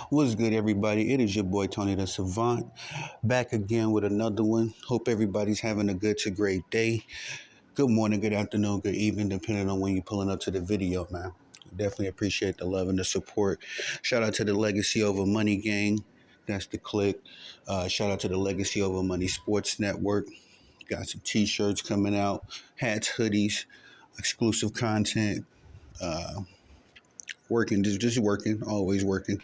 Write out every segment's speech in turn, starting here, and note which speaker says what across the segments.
Speaker 1: What's good, everybody? It is your boy Tony the Savant, back again with another one. Hope everybody's having a good to great day. Good morning, good afternoon, good evening, depending on when you're pulling up to the video, man. Definitely appreciate the love and the support. Shout out to the Legacy Over Money gang. That's the click. Shout out to the Legacy Over Money Sports Network. Got some t-shirts coming out, hats, hoodies, exclusive content. Uh, Working, just working, always working.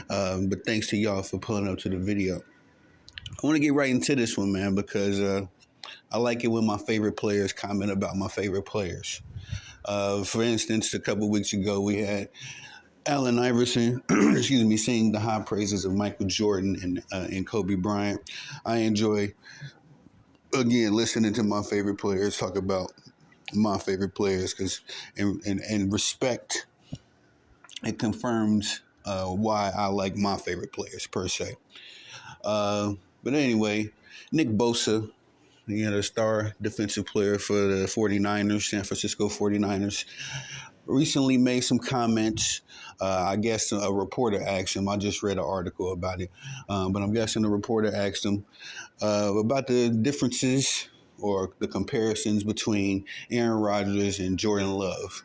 Speaker 1: But thanks to y'all for pulling up to the video. I want to get right into this one, man, because I like it when my favorite players comment about my favorite players. For instance, a couple weeks ago, we had Allen Iverson, excuse me, sing the high praises of Michael Jordan and Kobe Bryant. I enjoy, again, listening to my favorite players talk about my favorite players because and respect, it confirms why I like my favorite players per se. But anyway, Nick Bosa, the star defensive player for the 49ers, San Francisco 49ers, recently made some comments. I guess a reporter asked him. I just read an article about it, but I'm guessing the reporter asked him about the differences or the comparisons between Aaron Rodgers and Jordan Love,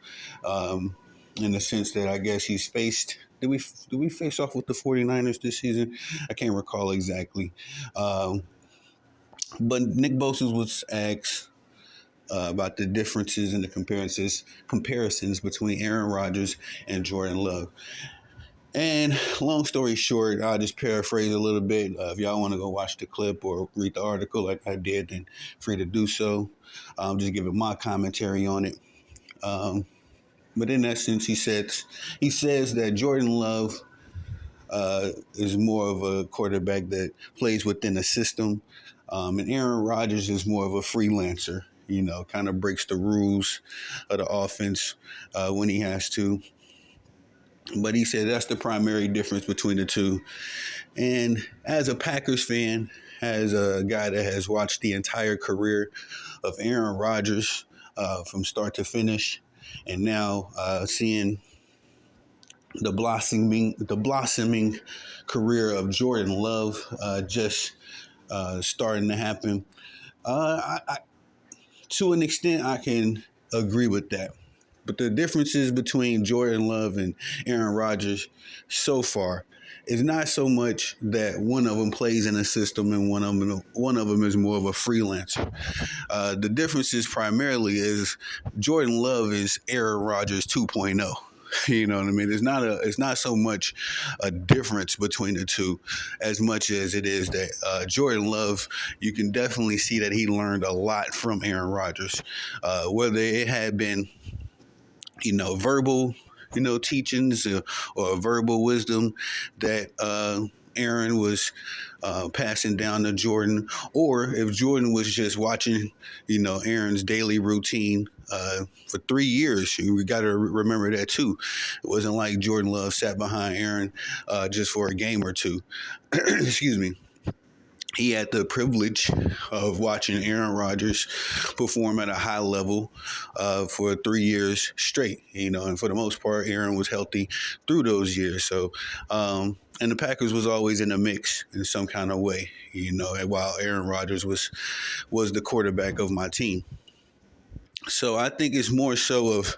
Speaker 1: in the sense that I guess he's faced. Did we face off with the 49ers this season? I can't recall exactly. Um, but Nick Bosa was asked about the differences and the comparisons between Aaron Rodgers and Jordan Love. And long story short, I'll just paraphrase a little bit. If y'all want to go watch the clip or read the article like I did, then free to do so. Just giving my commentary on it. Um, but in essence, he says that Jordan Love is more of a quarterback that plays within a system, and Aaron Rodgers is more of a freelancer. Kind of breaks the rules of the offense when he has to. But he said that's the primary difference between the two. And as a Packers fan, as a guy that has watched the entire career of Aaron Rodgers from start to finish, and now seeing the blossoming career of Jordan Love just starting to happen. To an extent, I can agree with that. But the differences between Jordan Love and Aaron Rodgers so far is not so much that one of them plays in a system and one of them is more of a freelancer. The differences primarily is Jordan Love is Aaron Rodgers 2.0. You know what I mean? It's not so much a difference between the two as much as it is that Jordan Love, you can definitely see that he learned a lot from Aaron Rodgers, whether it had been verbal, teachings or verbal wisdom that Aaron was passing down to Jordan, or if Jordan was just watching, Aaron's daily routine for 3 years. We got to remember that too. It wasn't like Jordan Love sat behind Aaron just for a game or two. Excuse me. He had the privilege of watching Aaron Rodgers perform at a high level for 3 years straight, and for the most part, Aaron was healthy through those years. So, and the Packers was always in the mix in some kind of way, while Aaron Rodgers was the quarterback of my team. So I think it's more so of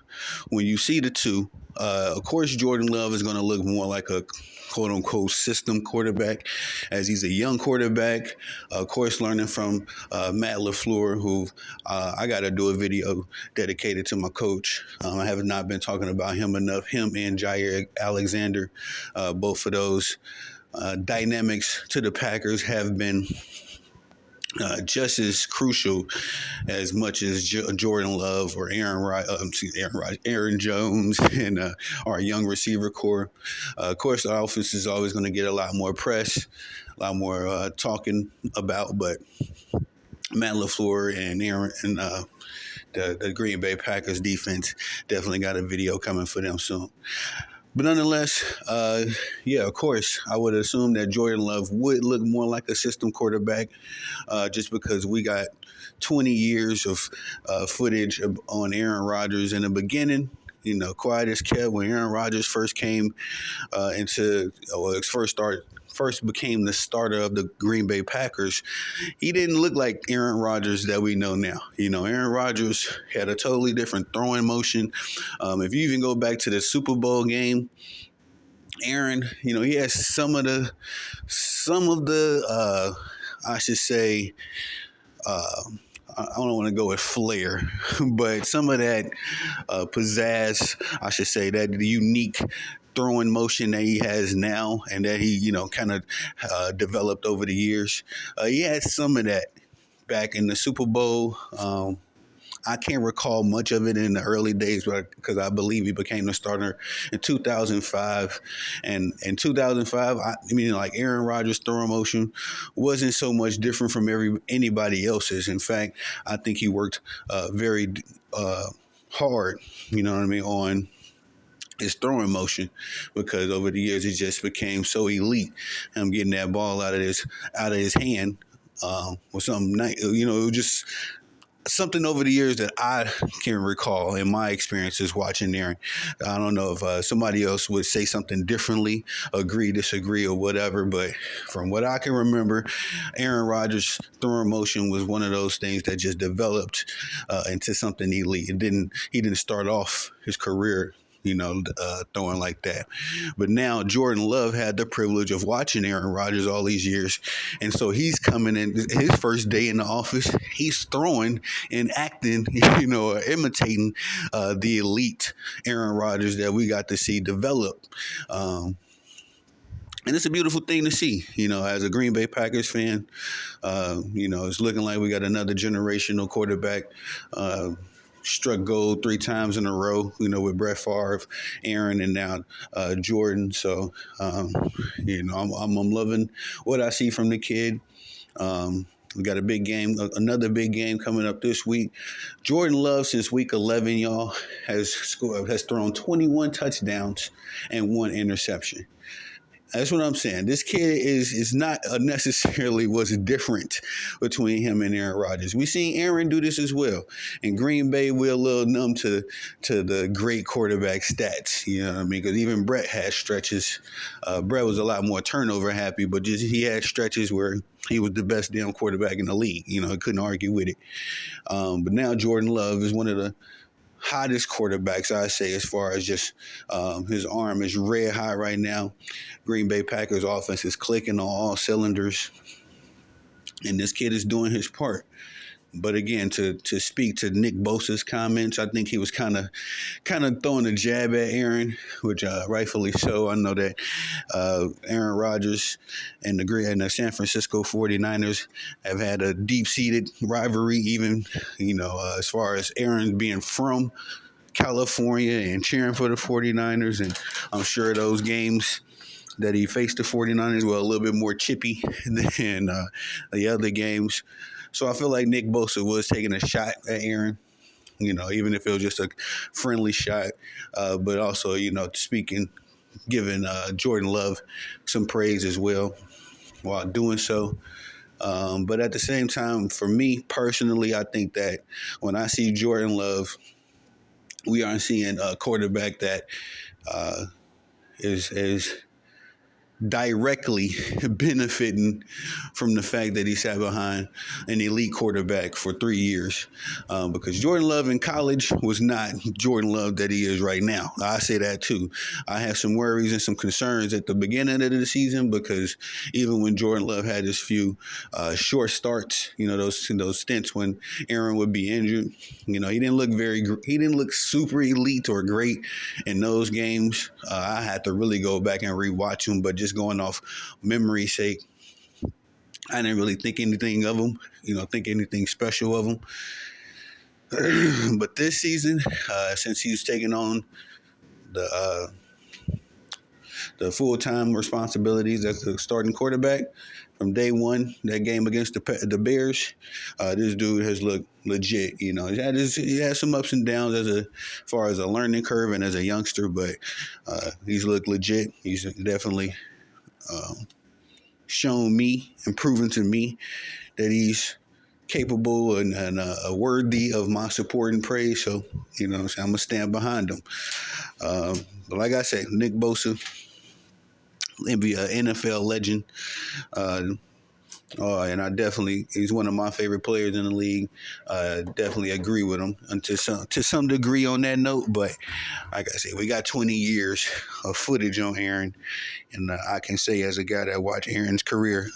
Speaker 1: when you see the two. Of course, Jordan Love is going to look more like a quote unquote system quarterback, as he's a young quarterback. Of course, learning from Matt LaFleur, who I got to do a video dedicated to my coach. I have not been talking about him enough. Him and Jair Alexander, both of those dynamics to the Packers have been just as crucial as much as Jordan Love or Aaron Jones and our young receiver core. Of course, the offense is always going to get a lot more press, a lot more talking about, but Matt LaFleur and Aaron and the Green Bay Packers defense definitely got a video coming for them soon. But nonetheless, yeah, of course, I would assume that Jordan Love would look more like a system quarterback just because we got 20 years of footage on Aaron Rodgers in the beginning. Quiet as kept when Aaron Rodgers first came first became the starter of the Green Bay Packers. He didn't look like Aaron Rodgers that we know now. Aaron Rodgers had a totally different throwing motion. If you even go back to the Super Bowl game, Aaron, he has some of the I should say, uh, I don't want to go with flair, but some of that pizzazz, I should say, that unique throwing motion that he has now and that he, kind of developed over the years. He had some of that back in the Super Bowl. I can't recall much of it in the early days, but because I believe he became the starter in 2005, and in 2005, like Aaron Rodgers' throwing motion wasn't so much different from anybody else's. In fact, I think he worked very hard, what I mean, on his throwing motion because over the years it just became so elite. Him getting that ball out of his hand was something nice. It was just something over the years that I can recall in my experiences watching Aaron. I don't know if somebody else would say something differently, agree, disagree, or whatever, but from what I can remember, Aaron Rodgers' throwing motion was one of those things that just developed into something elite. He didn't start off his career throwing like that. But now Jordan Love had the privilege of watching Aaron Rodgers all these years. And so he's coming in his first day in the office. He's throwing and acting, imitating the elite Aaron Rodgers that we got to see develop. And it's a beautiful thing to see, as a Green Bay Packers fan. It's looking like we got another generational quarterback. Struck gold 3 times in a row, with Brett Favre, Aaron, and now Jordan. So, I'm loving what I see from the kid. We got another big game coming up this week. Jordan Love, since week 11, y'all, has thrown 21 touchdowns and 1 interception. That's what I'm saying. This kid is not necessarily what's different between him and Aaron Rodgers. We seen Aaron do this as well. In Green Bay, we're a little numb to the great quarterback stats. You know what I mean? Because even Brett had stretches. Brett was a lot more turnover happy, but he had stretches where he was the best damn quarterback in the league. He couldn't argue with it. But now Jordan Love is one of the hottest quarterbacks, I say, as far as just his arm is red hot right now. Green Bay Packers offense is clicking on all cylinders, and this kid is doing his part. But again, to speak to Nick Bosa's comments, I think he was kind of throwing a jab at Aaron, which rightfully so. I know that Aaron Rodgers and the San Francisco 49ers have had a deep-seated rivalry, even as far as Aaron being from California and cheering for the 49ers. And I'm sure those games that he faced the 49ers were a little bit more chippy than the other games. So I feel like Nick Bosa was taking a shot at Aaron, even if it was just a friendly shot, but also, giving Jordan Love some praise as well while doing so. But at the same time, for me personally, I think that when I see Jordan Love, we aren't seeing a quarterback that is directly benefiting from the fact that he sat behind an elite quarterback for 3 years. Because Jordan Love in college was not Jordan Love that he is right now. I say that too. I have some worries and some concerns at the beginning of the season because even when Jordan Love had his few short starts, those stints when Aaron would be injured, he didn't look super elite or great in those games. I had to really go back and rewatch him, but just going off memory's sake, I didn't really think anything of him, think anything special of him. But this season, since he's taken on the full-time responsibilities as the starting quarterback from day one, that game against the Bears, this dude has looked legit. He had some ups and downs as far as a learning curve and as a youngster, but he's looked legit. He's definitely shown me and proven to me that he's capable and worthy of my support and praise. So, you know what I'm saying, I'm going to stand behind him. But like I said, Nick Bosa, NFL legend. Uh, and he's one of my favorite players in the league. Definitely agree with him and to some degree on that note. But like I said, we got 20 years of footage on Aaron. And I can say, as a guy that watched Aaron's career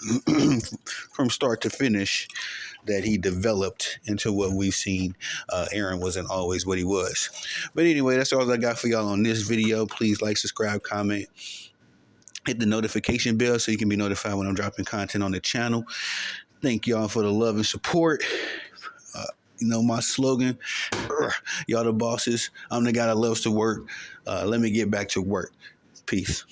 Speaker 1: from start to finish, that he developed into what we've seen. Aaron wasn't always what he was. But anyway, that's all I got for y'all on this video. Please like, subscribe, comment, hit the notification bell so you can be notified when I'm dropping content on the channel. Thank y'all for the love and support. My slogan, y'all the bosses. I'm the guy that loves to work. Let me get back to work. Peace.